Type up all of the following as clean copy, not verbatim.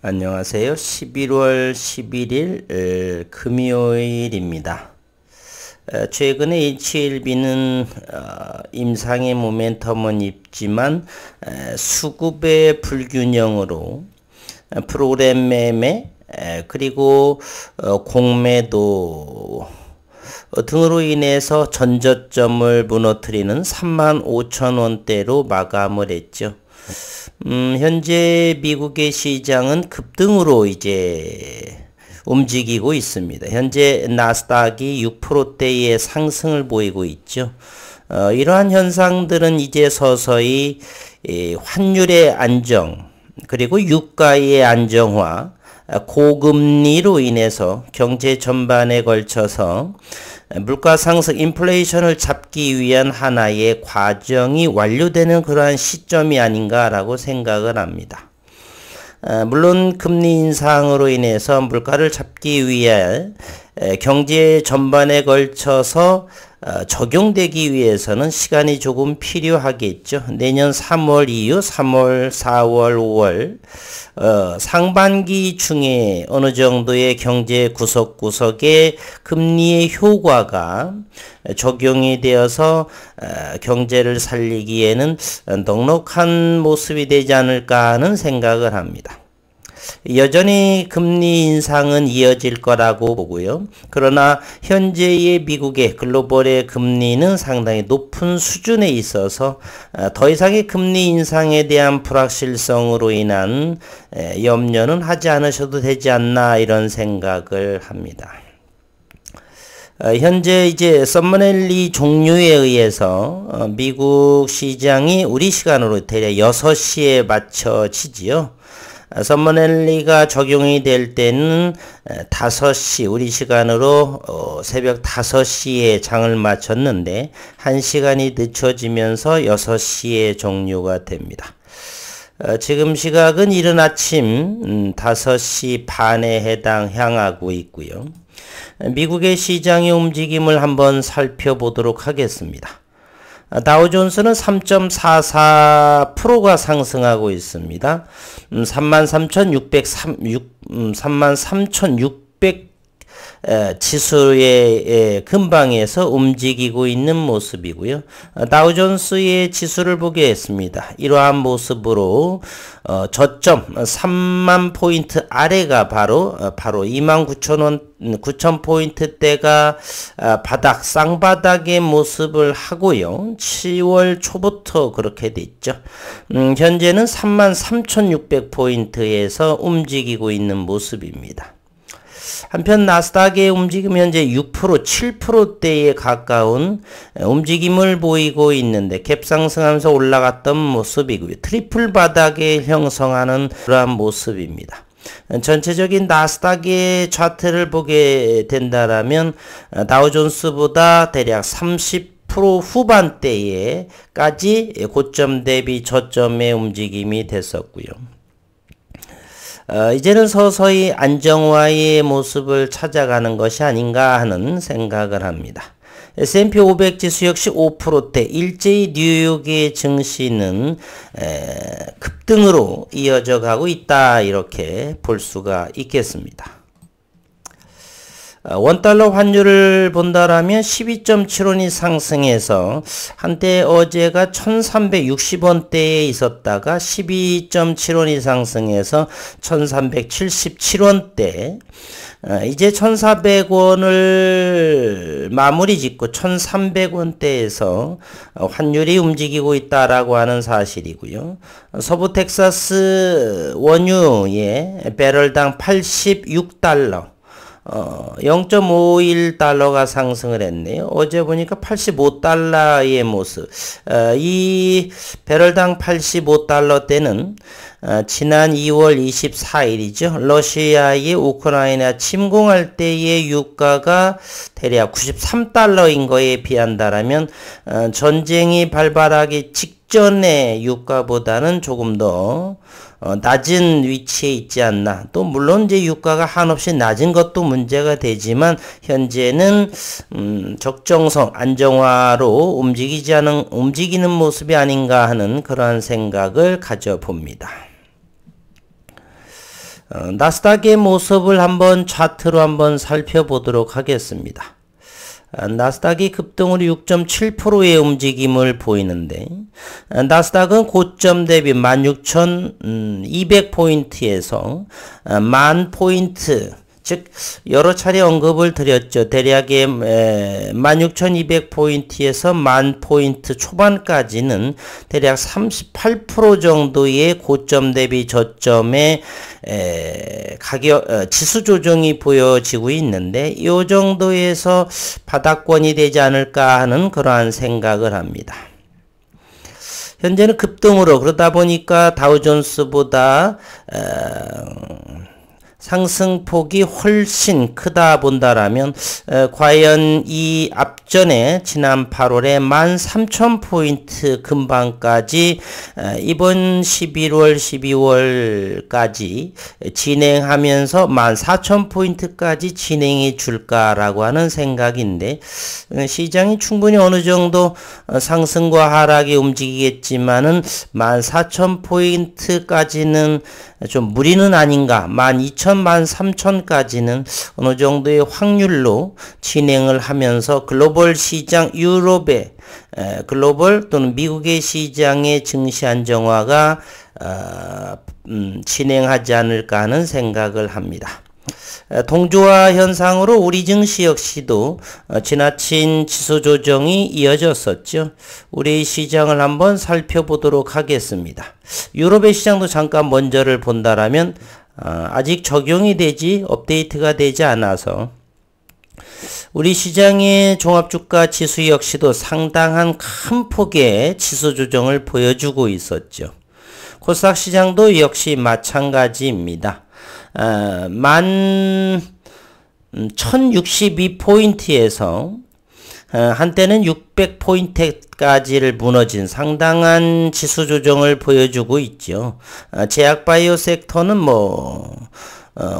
안녕하세요. 11월 11일 금요일입니다. 최근에 H1B는 임상의 모멘텀은 있지만 수급의 불균형으로 프로그램 매매 그리고 공매도 등으로 인해서 전저점을 무너뜨리는 35,000원대로 마감을 했죠. 현재 미국의 시장은 급등으로 이제 움직이고 있습니다. 현재 나스닥이 6%대의 상승을 보이고 있죠. 이러한 현상들은 이제 서서히 환율의 안정, 그리고 유가의 안정화, 고금리로 인해서 경제 전반에 걸쳐서 물가 상승, 인플레이션을 잡기 위한 하나의 과정이 완료되는 그러한 시점이 아닌가라고 생각을 합니다. 물론 금리 인상으로 인해서 물가를 잡기 위해 경제 전반에 걸쳐서 적용되기 위해서는 시간이 조금 필요하겠죠. 내년 3월 이후 3월, 4월, 5월 상반기 중에 어느 정도의 경제 구석구석에 금리의 효과가 적용이 되어서 경제를 살리기에는 넉넉한 모습이 되지 않을까 하는 생각을 합니다. 여전히 금리 인상은 이어질 거라고 보고요. 그러나 현재의 미국의 글로벌의 금리는 상당히 높은 수준에 있어서 더 이상의 금리 인상에 대한 불확실성으로 인한 염려는 하지 않으셔도 되지 않나 이런 생각을 합니다. 현재 이제 썸머랠리 종료에 의해서 미국 시장이 우리 시간으로 대략 6시에 맞춰지지요. 썸머랠리가 적용이 될 때는 5시, 우리 시간으로 새벽 5시에 장을 마쳤는데 1시간이 늦춰지면서 6시에 종료가 됩니다. 지금 시각은 이른 아침 5시 반에 향하고 있고요. 미국의 시장의 움직임을 한번 살펴보도록 하겠습니다. 다우존스는 3.44%가 상승하고 있습니다. 33,600 지수의 근방에서 움직이고 있는 모습이고요. 다우존스의 지수를 보겠습니다. 이러한 모습으로 저점 3만 포인트 아래가 바로 29,000포인트대가 바닥, 쌍바닥의 모습을 하고요. 10월 초부터 그렇게 됐죠. 현재는 33,600포인트에서 움직이고 있는 모습입니다. 한편 나스닥의 움직임 현재 6%, 7%대에 가까운 움직임을 보이고 있는데 갭 상승하면서 올라갔던 모습이고요. 트리플 바닥에 형성하는 그러한 모습입니다. 전체적인 나스닥의 차트를 보게 된다라면 다우존스보다 대략 30% 후반대에까지 고점 대비 저점의 움직임이 됐었고요. 이제는 서서히 안정화의 모습을 찾아가는 것이 아닌가 하는 생각을 합니다. S&P 500 지수 역시 5%대, 일제히 뉴욕의 증시는 급등으로 이어져 가고 있다 이렇게 볼 수가 있겠습니다. 원달러 환율을 본다라면 12.75원이 상승해서 한때 어제가 1360원대에 있었다가 12.75원이 상승해서 1377원대, 이제 1400원을 마무리 짓고 1300원대에서 환율이 움직이고 있다라고 하는 사실이고요. 서부 텍사스 원유의 배럴당 86달러, 0.51달러가 상승을 했네요. 어제 보니까 85달러의 모습. 이 배럴당 85달러대는 지난 2월 24일이죠. 러시아의 우크라이나 침공할 때의 유가가 대략 93달러인 거에 비한다라면 전쟁이 발발하기 직전의 유가보다는 조금 더 낮은 위치에 있지 않나. 또 물론 이제 유가가 한없이 낮은 것도 문제가 되지만 현재는 적정성 안정화로 움직이는 모습이 아닌가 하는 그러한 생각을 가져봅니다. 나스닥의 모습을 한번 차트로 한번 살펴보도록 하겠습니다. 나스닥이 급등으로 6.7%의 움직임을 보이는데, 나스닥은 고점 대비 16,200포인트에서 10,000포인트, 즉 여러 차례 언급을 드렸죠. 대략의 16,200포인트에서 10,000포인트 초반까지는 대략 38% 정도의 고점 대비 저점의 가격 지수 조정이 보여지고 있는데, 이 정도에서 바닥권이 되지 않을까 하는 그러한 생각을 합니다. 현재는 급등으로, 그러다 보니까 다우존스보다 상승폭이 훨씬 크다 본다라면 과연 이 앞전에 지난 8월에 13,000포인트 근방까지 이번 11월 12월까지 진행하면서 14,000포인트까지 진행해 줄까라고 하는 생각인데, 시장이 충분히 어느 정도 상승과 하락이 움직이겠지만은 14,000포인트까지는 좀 무리는 아닌가. 12,000, 13,000까지는 어느 정도의 확률로 진행을 하면서 글로벌 시장, 유럽의 글로벌 또는 미국의 시장의 증시 안정화가 진행하지 않을까 하는 생각을 합니다. 동조화 현상으로 우리 증시 역시도 지나친 지수 조정이 이어졌었죠. 우리 시장을 한번 살펴보도록 하겠습니다. 유럽의 시장도 잠깐 먼저를 본다라면 아직 적용이 되지, 업데이트가 되지 않아서 우리 시장의 종합주가 지수 역시도 상당한 큰 폭의 지수 조정을 보여주고 있었죠. 코스닥 시장도 역시 마찬가지입니다. 11,062포인트에서 한때는 600포인트까지를 무너진 상당한 지수 조정을 보여주고 있죠. 제약바이오 섹터는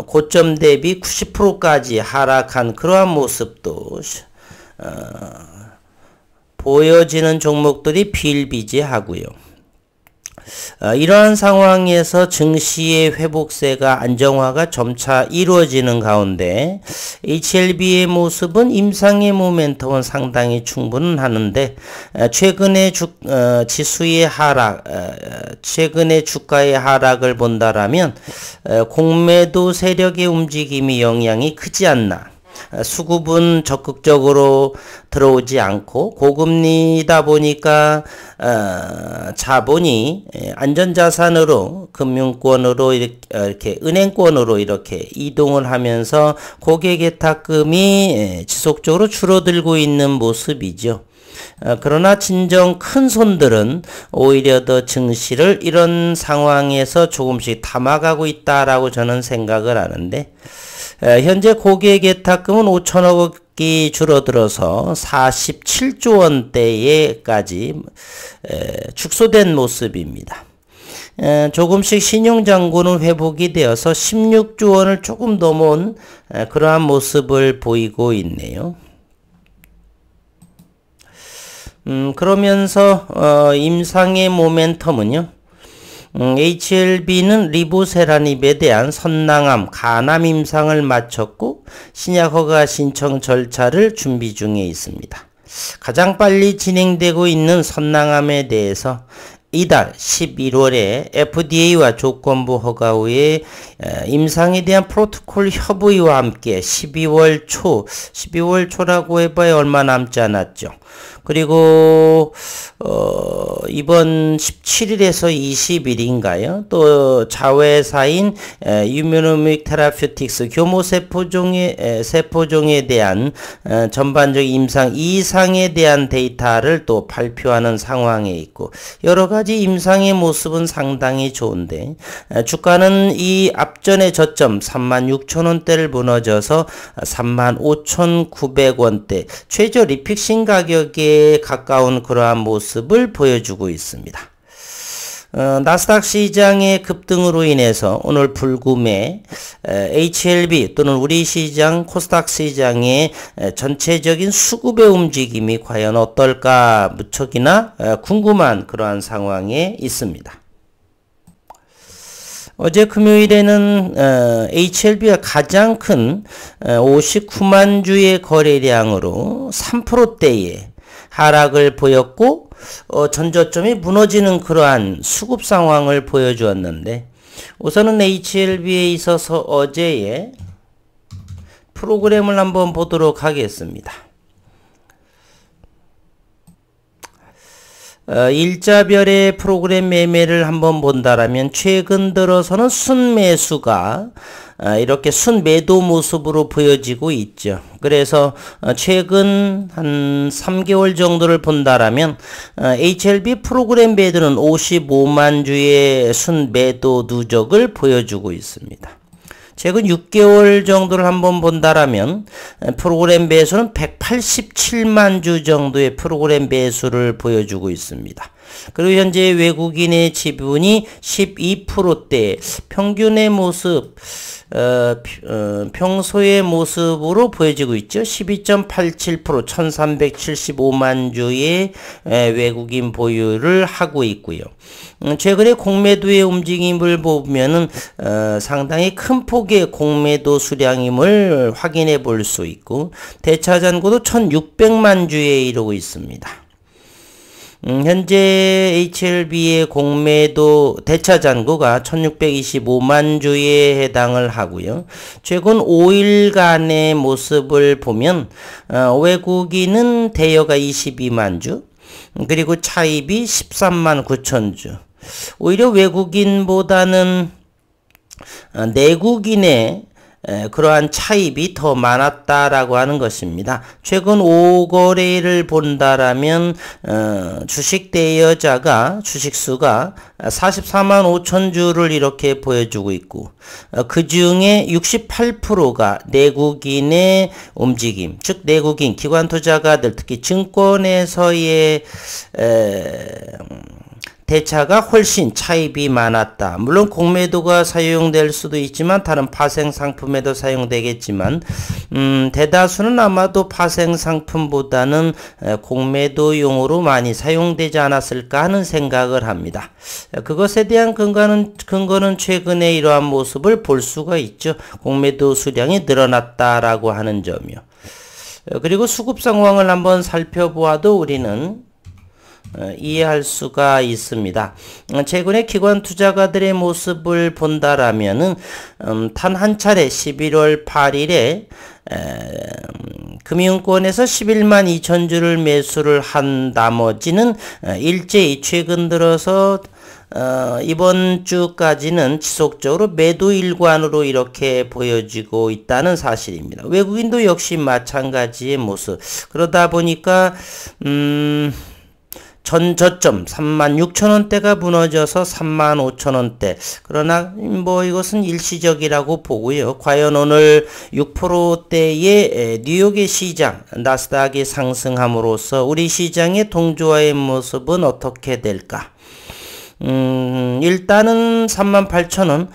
고점 대비 90%까지 하락한 그러한 모습도 보여지는 종목들이 비일비재하고요. 이러한 상황에서 증시의 회복세가 안정화가 점차 이루어지는 가운데 HLB의 모습은 임상의 모멘텀은 상당히 충분하는데, 최근의 지수의 하락, 최근의 주가의 하락을 본다라면 공매도 세력의 움직임이 영향이 크지 않나. 수급은 적극적으로 들어오지 않고 고금리다 보니까 자본이 안전자산으로, 금융권으로 이렇게 은행권으로 이렇게 이동을 하면서 고객예탁금이 지속적으로 줄어들고 있는 모습이죠. 그러나 진정 큰 손들은 오히려 더 증시를 이런 상황에서 조금씩 담아가고 있다라고 저는 생각을 하는데, 현재 고객예탁금은 5천억이 줄어들어서 47조 원대에까지 축소된 모습입니다. 조금씩 신용잔고는 회복이 되어서 16조 원을 조금 넘어온 그러한 모습을 보이고 있네요. 그러면서 임상의 모멘텀은요, HLB는 리보세라닙에 대한 선낭암, 간암 임상을 마쳤고 신약 허가 신청 절차를 준비 중에 있습니다. 가장 빨리 진행되고 있는 선낭암에 대해서 이달 11월에 FDA와 조건부 허가 후에 임상에 대한 프로토콜 협의와 함께 12월 초라고 해봐야 얼마 남지 않았죠. 그리고 이번 17일에서 20일인가요? 또 자회사인 유미노믹 테라퓨틱스 세포종에 대한 전반적인 임상 이상에 대한 데이터를 또 발표하는 상황에 있고, 여러 가지 임상의 모습은 상당히 좋은데, 주가는 이 앞전의 저점 36,000원대를 무너져서 35,900원대 최저 리픽싱 가격에 가까운 그러한 모습을 보여주고 있습니다. 나스닥 시장의 급등으로 인해서 오늘 불금에 HLB 또는 우리 시장 코스닥 시장의 전체적인 수급의 움직임이 과연 어떨까 무척이나 궁금한 그러한 상황에 있습니다. 어제 금요일에는 HLB가 가장 큰 59만 주의 거래량으로 3%대의 하락을 보였고 전저점이 무너지는 그러한 수급 상황을 보여주었는데, 우선은 HLB에 있어서 어제의 프로그램을 한번 보도록 하겠습니다. 일자별의 프로그램 매매를 한번 본다라면 최근 들어서는 순매수가 이렇게 순매도 모습으로 보여지고 있죠. 그래서 최근 한 3개월 정도를 본다라면 HLB 프로그램 매도는 55만 주의 순매도 누적을 보여주고 있습니다. 최근 6개월 정도를 한번 본다라면 프로그램 매수는 187만 주 정도의 프로그램 매수를 보여주고 있습니다. 그리고 현재 외국인의 지분이 12%대 평균의 모습, 평소의 모습으로 보여지고 있죠. 12.87%, 1375만 주의 외국인 보유를 하고 있고요. 최근에 공매도의 움직임을 보면은 상당히 큰 폭의 공매도 수량임을 확인해 볼 수 있고, 대차 잔고도 1600만 주에 이르고 있습니다. 현재 HLB의 공매도 대차 잔고가 1625만 주에 해당을 하고요. 최근 5일간의 모습을 보면 외국인은 대여가 22만 주, 그리고 차입이 13만 9천 주. 오히려 외국인보다는 내국인의 그러한 차입이 더 많았다라고 하는 것입니다. 최근 5거래를 본다라면 주식 대여자가 주식수가 44만 5천 주를 이렇게 보여주고 있고, 그 중에 68%가 내국인의 움직임, 즉 내국인 기관 투자가들, 특히 증권에서의 대차가 훨씬 차입이 많았다. 물론 공매도가 사용될 수도 있지만 다른 파생 상품에도 사용되겠지만 대다수는 아마도 파생 상품보다는 공매도용으로 많이 사용되지 않았을까 하는 생각을 합니다. 그것에 대한 근거는 최근에 이러한 모습을 볼 수가 있죠. 공매도 수량이 늘어났다라고 하는 점이요. 그리고 수급 상황을 한번 살펴보아도 우리는 이해할 수가 있습니다. 최근에 기관 투자가들의 모습을 본다라면은 단 한 차례 11월 8일에 금융권에서 11만 2천 주를 매수를 한 나머지는 일제히 최근 들어서 이번 주까지는 지속적으로 매도 일관으로 이렇게 보여지고 있다는 사실입니다. 외국인도 역시 마찬가지의 모습. 그러다 보니까 전저점 36,000원대가 무너져서 35,000원대. 그러나 뭐 이것은 일시적이라고 보고요. 과연 오늘 6%대의 뉴욕의 시장 나스닥이 상승함으로써 우리 시장의 동조화의 모습은 어떻게 될까? 일단은 38,000원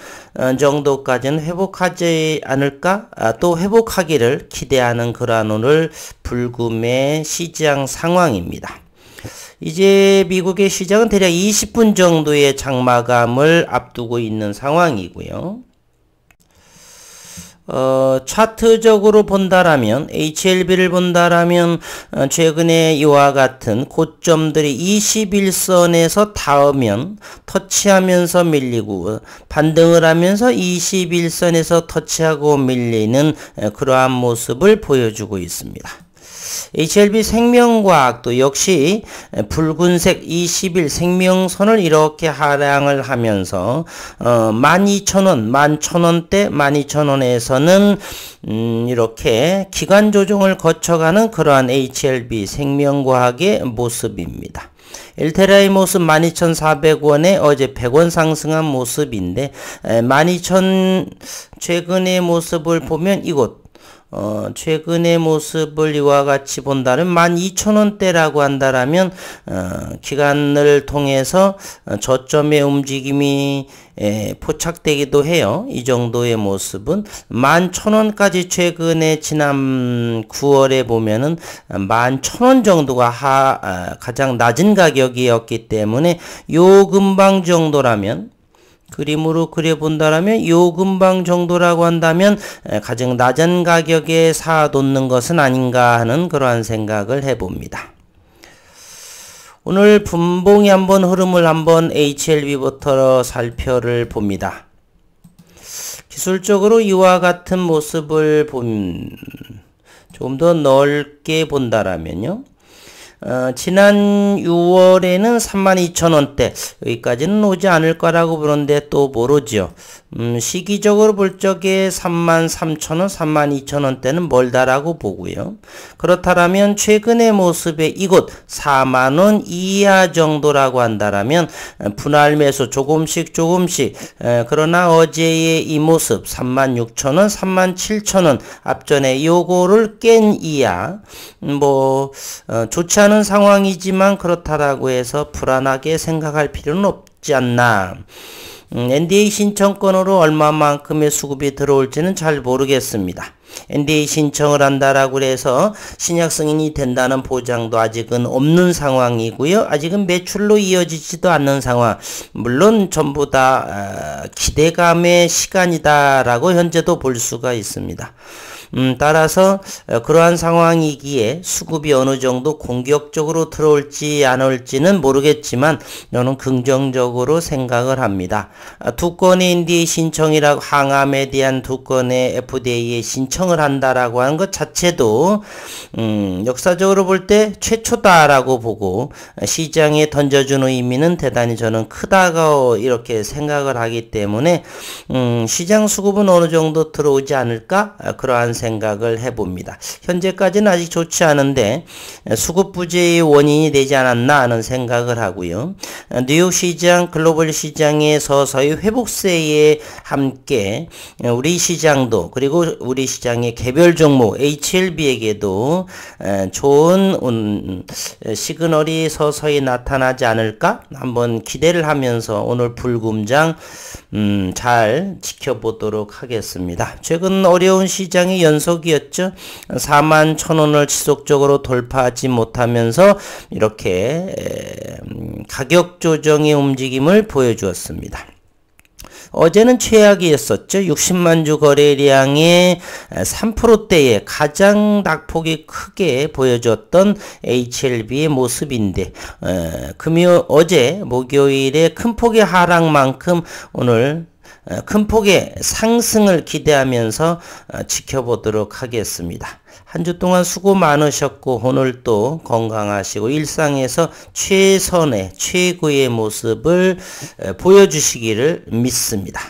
정도까지는 회복하지 않을까? 또 회복하기를 기대하는 그러한 오늘 불금의 시장 상황입니다. 이제 미국의 시장은 대략 20분 정도의 장마감을 앞두고 있는 상황이고요. 차트적으로 본다라면 HLB를 본다라면 최근에 이와 같은 고점들이 21선에서 닿으면 터치하면서 밀리고 반등을 하면서 21선에서 터치하고 밀리는 그러한 모습을 보여주고 있습니다. HLB 생명과학도 역시 붉은색 20일 생명선을 이렇게 하향을 하면서 12,000원, 11,000원대, 12,000원에서는 이렇게 기간 조정을 거쳐가는 그러한 HLB 생명과학의 모습입니다. 엘테라의 모습 12,400원에 어제 100원 상승한 모습인데 12,000 최근의 모습을 보면 이곳 최근의 모습을 이와 같이 본다면 12,000원대라고 한다라면 기간을 통해서 저점의 움직임이 포착되기도 해요. 이 정도의 모습은 11,000원까지 최근에 지난 9월에 보면은 11,000원 정도가 가장 낮은 가격이었기 때문에 요 근방 정도라면 그림으로 그려본다라면 요 근방 정도라고 한다면 가장 낮은 가격에 사놓는 것은 아닌가 하는 그러한 생각을 해봅니다. 오늘 분봉이 한번 흐름을 한번 HLB부터 살펴를 봅니다. 기술적으로 이와 같은 모습을 조금 더 넓게 본다라면요. 지난 6월에는 32,000원대 여기까지는 오지 않을 거라고 보는데 또 모르죠. 시기적으로 볼 적에 33,000원, 32,000원대는 멀다라고 보고요. 그렇다면 최근의 모습에 이곳 4만원 이하 정도라고 한다라면 분할 조금씩 그러나 어제의 이 모습 36,000원, 37,000원 앞전에 요거를 깬 이하 좋지 않은 상황이지만 그렇다라고 해서 불안하게 생각할 필요는 없지 않나. NDA 신청권으로 얼마만큼의 수급이 들어올지는 잘 모르겠습니다. NDA 신청을 한다라고 해서 신약 승인이 된다는 보장도 아직은 없는 상황이고요. 아직은 매출로 이어지지도 않는 상황. 물론 전부 다 기대감의 시간이다라고 현재도 볼 수가 있습니다. 따라서 그러한 상황이기에 수급이 어느 정도 공격적으로 들어올지 안 올지는 모르겠지만 저는 긍정적으로 생각을 합니다. 두 건의 NDA 신청이라고 항암에 대한 두 건의 FDA에 신청을 한다라고 하는 것 자체도 역사적으로 볼 때 최초다라고 보고 시장에 던져주는 의미는 대단히 저는 크다고 이렇게 생각을 하기 때문에 시장 수급은 어느 정도 들어오지 않을까 그러한 생각을 해봅니다. 현재까지는 아직 좋지 않은데 수급 부재의 원인이 되지 않았나 하는 생각을 하고요. 뉴욕 시장, 글로벌 시장의 서서히 회복세에 함께 우리 시장도 그리고 우리 시장의 개별 종목 HLB에게도 좋은 시그널이 서서히 나타나지 않을까 한번 기대를 하면서 오늘 불금장 잘 지켜보도록 하겠습니다. 최근 어려운 시장의 연속이었죠. 41,000원을 지속적으로 돌파하지 못하면서 이렇게 가격 조정의 움직임을 보여주었습니다. 어제는 최악이었었죠. 60만 주 거래량의 3%대의 가장 낙폭이 크게 보여줬던 HLB의 모습인데 어제 목요일에 큰 폭의 하락만큼 오늘 큰 폭의 상승을 기대하면서 지켜보도록 하겠습니다. 한 주 동안 수고 많으셨고 오늘 또 건강하시고 일상에서 최선의 최고의 모습을 보여주시기를 믿습니다.